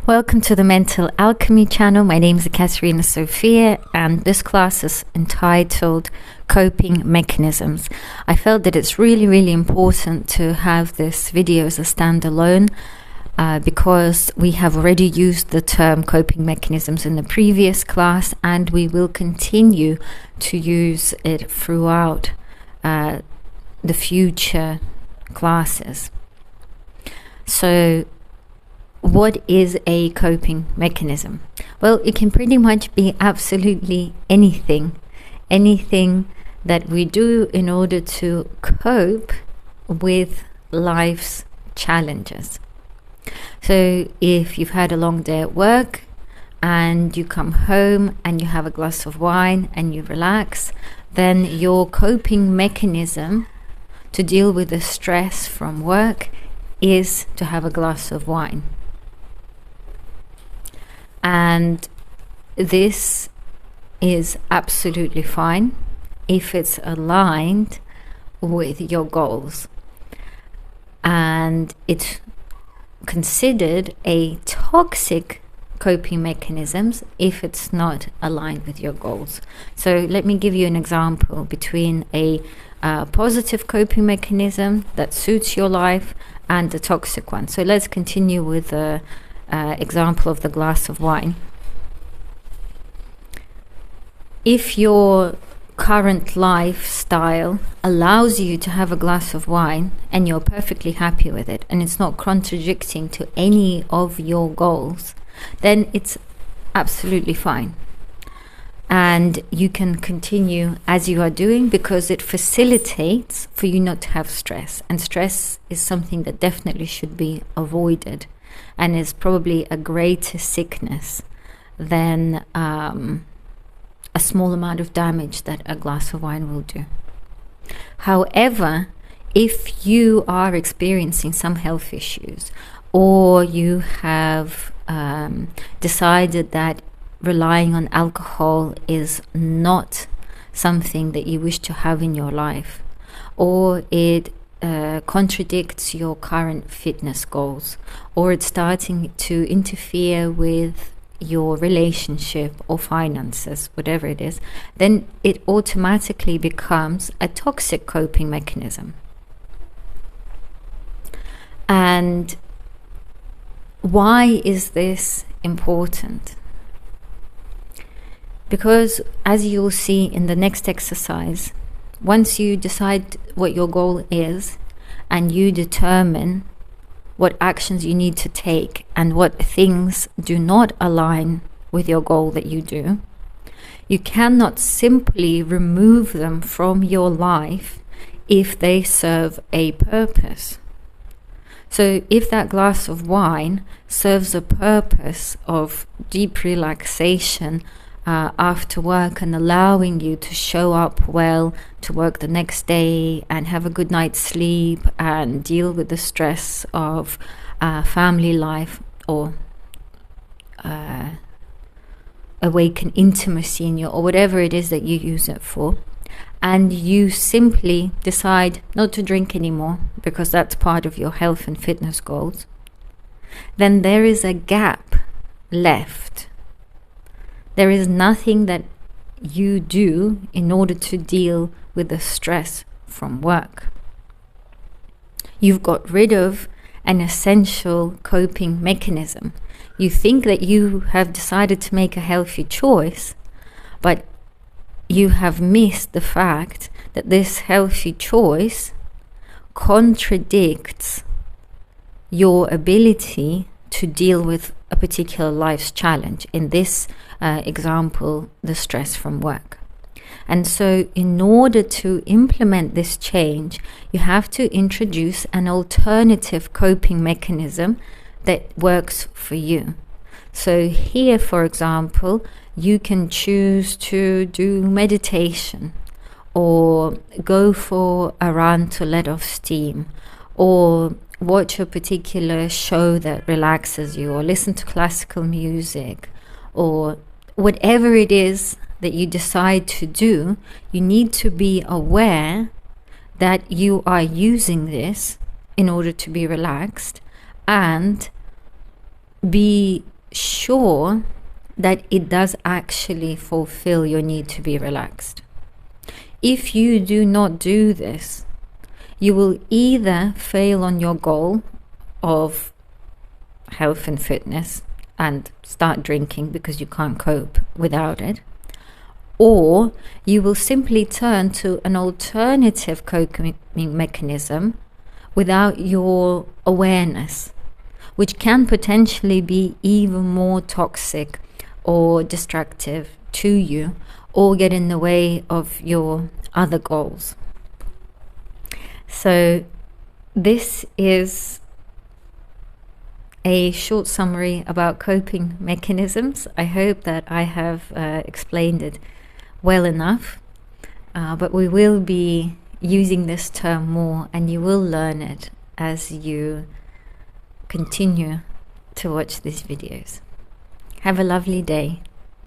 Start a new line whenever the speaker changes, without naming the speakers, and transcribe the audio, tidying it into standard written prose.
Welcome to the Mental Alchemy channel. My name is Ekaterina Sofia and this class is entitled Coping Mechanisms. I felt that it's really important to have this video as a standalone because we have already used the term coping mechanisms in the previous class and we will continue to use it throughout the future classes. So what is a coping mechanism? Well, it can pretty much be absolutely anything that we do in order to cope with life's challenges. So if you've had a long day at work and you come home and you have a glass of wine and you relax, then your coping mechanism to deal with the stress from work is to have a glass of wine. And this is absolutely fine if it's aligned with your goals. And it's considered a toxic coping mechanisms if it's not aligned with your goals. So let me give you an example between a positive coping mechanism that suits your life and a toxic one. So let's continue with the example of the glass of wine. If your current lifestyle allows you to have a glass of wine and you're perfectly happy with it and it's not contradicting to any of your goals, then it's absolutely fine. And you can continue as you are doing because it facilitates for you not to have stress. And stress is something that definitely should be avoided and is probably a greater sickness than a small amount of damage that a glass of wine will do. However, if you are experiencing some health issues or you have decided that relying on alcohol is not something that you wish to have in your life, or it contradicts your current fitness goals, or it's starting to interfere with your relationship or finances, whatever it is, then it automatically becomes a toxic coping mechanism. And why is this important? Because as you'll see in the next exercise, once you decide what your goal is and you determine what actions you need to take and what things do not align with your goal that you do, you cannot simply remove them from your life if they serve a purpose. So if that glass of wine serves a purpose of deep relaxation after work and allowing you to show up well to work the next day and have a good night's sleep and deal with the stress of family life or awaken intimacy in you, or whatever it is that you use it for, and you simply decide not to drink anymore because that's part of your health and fitness goals, then there is a gap left. There is nothing that you do in order to deal with the stress from work. You've got rid of an essential coping mechanism. You think that you have decided to make a healthy choice, but you have missed the fact that this healthy choice contradicts your ability to deal with a particular life's challenge. In this example, the stress from work. And so in order to implement this change, you have to introduce an alternative coping mechanism that works for you. So here, for example, you can choose to do meditation or go for a run to let off steam, or watch a particular show that relaxes you, or listen to classical music, or whatever it is that you decide to do. You need to be aware that you are using this in order to be relaxed and be sure that it does actually fulfill your need to be relaxed. If you do not do this, you will either fail on your goal of health and fitness and start drinking because you can't cope without it, or you will simply turn to an alternative coping mechanism without your awareness, which can potentially be even more toxic or destructive to you, or get in the way of your other goals. So this is a short summary about coping mechanisms. I hope that I have explained it well enough, but we will be using this term more, and you will learn it as you continue to watch these videos. Have a lovely day.